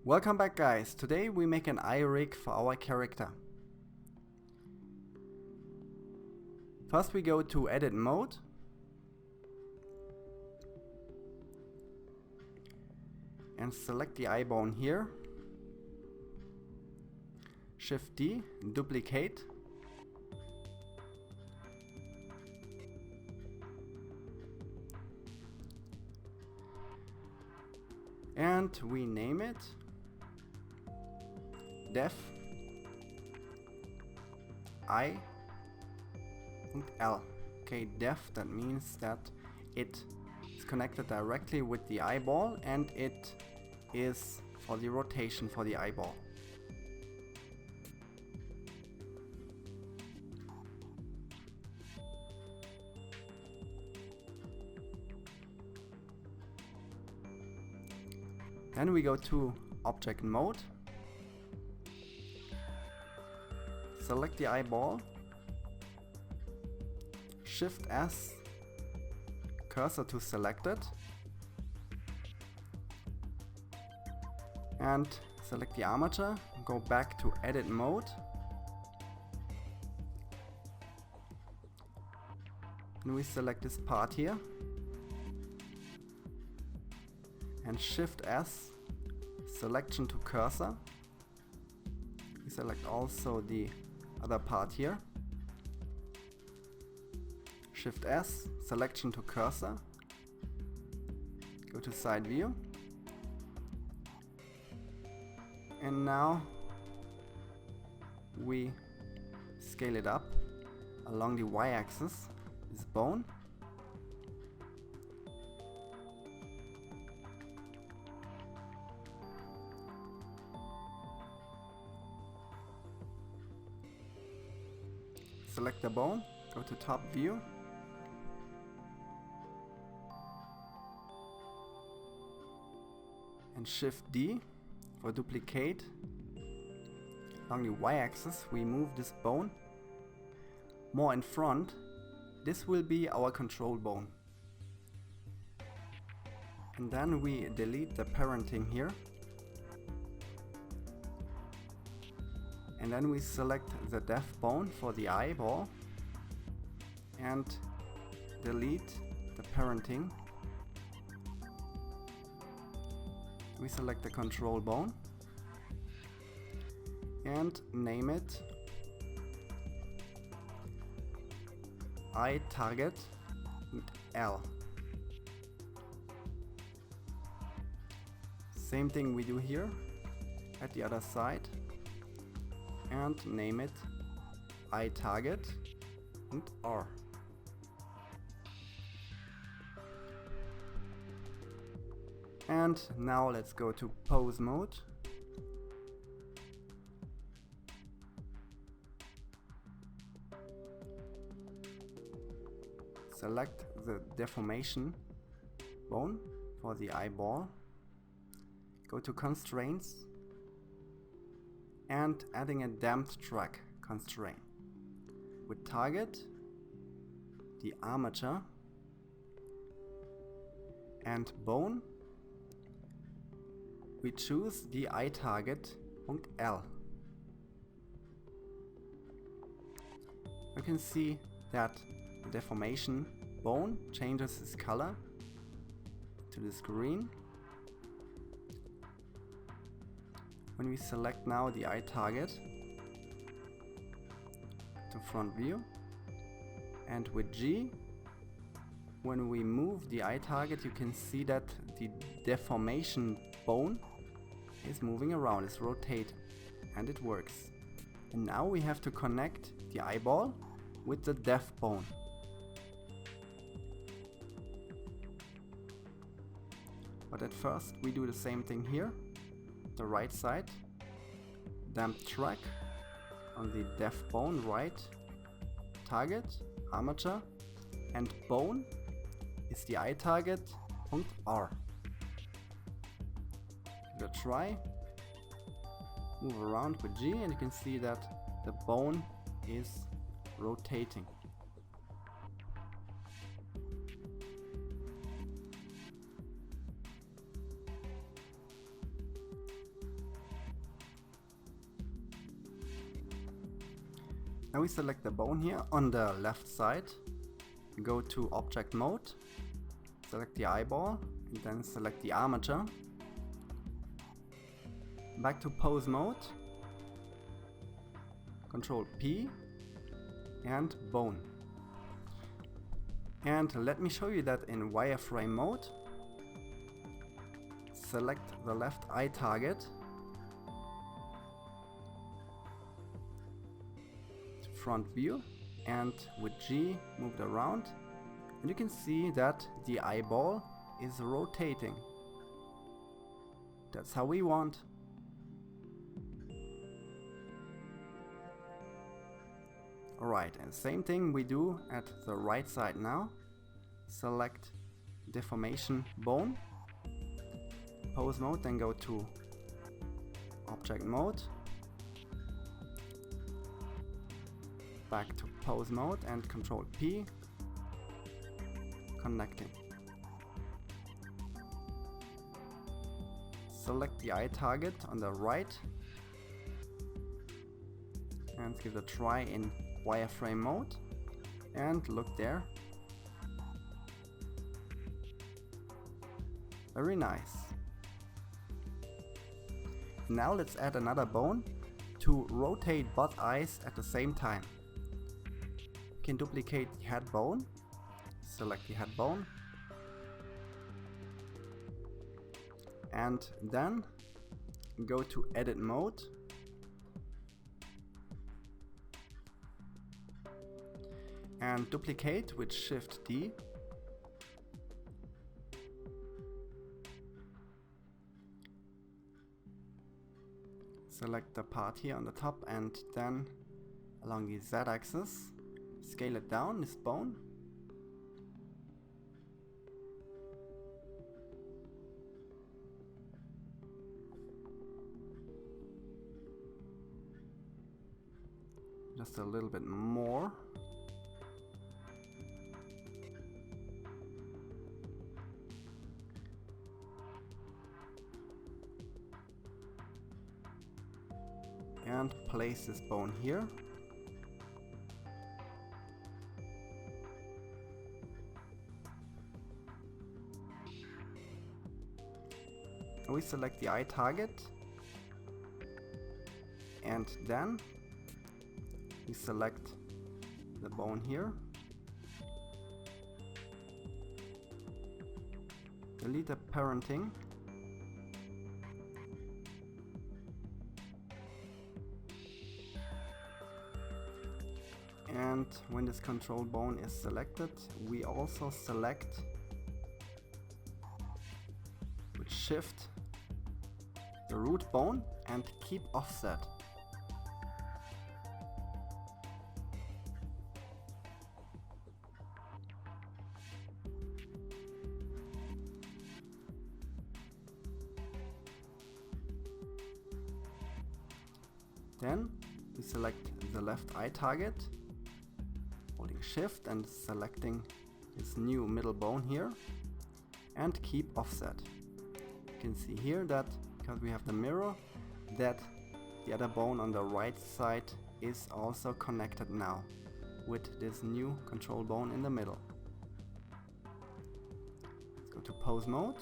Welcome back, guys. Today we make an eye rig for our character. First we go to edit mode. And select the eye bone here. Shift D, duplicate. And we name it def I L. Okay, def, that means that it is connected directly with the eyeball and it is for the rotation for the eyeball. Then we go to object mode, select the eyeball, Shift S, cursor to selected, and select the armature, go back to edit mode, and we select this part here, and Shift S, selection to cursor. We select also the other part here. Shift S, selection to cursor. Go to side view. And now we scale it up along the y-axis, this bone. Select the bone, go to top view, and Shift D for duplicate. Along the y-axis we move this bone more in front. This will be our control bone. And then we delete the parenting here. And then we select the def bone for the eyeball and delete the parenting. We select the control bone and name it eye target L. Same thing we do here at the other side. And name it eye target and R. And now let's go to pose mode. Select the deformation bone for the eyeball. Go to constraints and adding a damped track constraint. With target, the armature, and bone, we choose the eye target L. You can see that the deformation bone changes its color to this green. When we select now the eye target to front view, and with G, when we move the eye target, you can see that the deformation bone is moving around, is rotating, and it works. And now we have to connect the eyeball with the def bone. But at first we do the same thing here. The right side, damp track on the def bone, right target, armature, and bone is the eye target .R. Give it a try, move around with G, and you can see that the bone is rotating. Now we select the bone here on the left side, go to object mode, select the eyeball, and then select the armature. Back to pose mode, Control P, and bone. And let me show you that in wireframe mode. Select the left eye target, front view, and with G move it around, and you can see that the eyeball is rotating. That's how we want. Alright, and same thing we do at the right side now. Select deformation bone, pose mode, then go to object mode, back to pose mode and Control P, connecting. Select the eye target on the right and give it a try in wireframe mode, and look there. Very nice. Now let's add another bone to rotate both eyes at the same time. You can duplicate the head bone, select the head bone, and then go to edit mode, and duplicate with Shift D. Select the part here on the top and then along the Z-axis, scale it down, this bone. Just a little bit more. And place this bone here. We select the eye target, and then we select the bone here. Delete the parenting. And when this control bone is selected, we also select with Shift the root bone and keep offset. Then we select the left eye target, holding Shift and selecting this new middle bone here, and keep offset. You can see here that because we have the mirror, that the other bone on the right side is also connected now with this new control bone in the middle. Let's go to pose mode.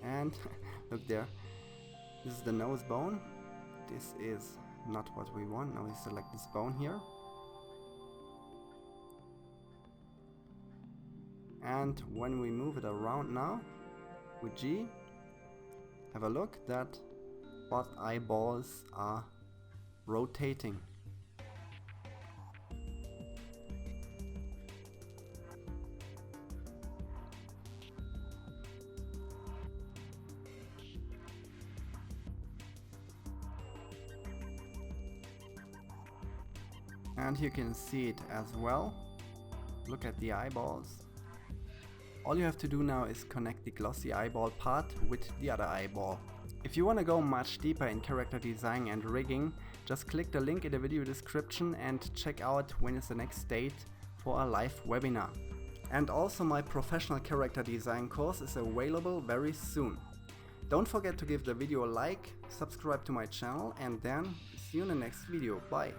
And look there, this is the nose bone. This is not what we want. Now we select this bone here. And when we move it around now with G, have a look that both eyeballs are rotating. And you can see it as well. Look at the eyeballs. All you have to do now is connect the glossy eyeball part with the other eyeball. If you want to go much deeper in character design and rigging, just click the link in the video description and check out when is the next date for a live webinar. And also my professional character design course is available very soon. Don't forget to give the video a like, subscribe to my channel, and then see you in the next video. Bye!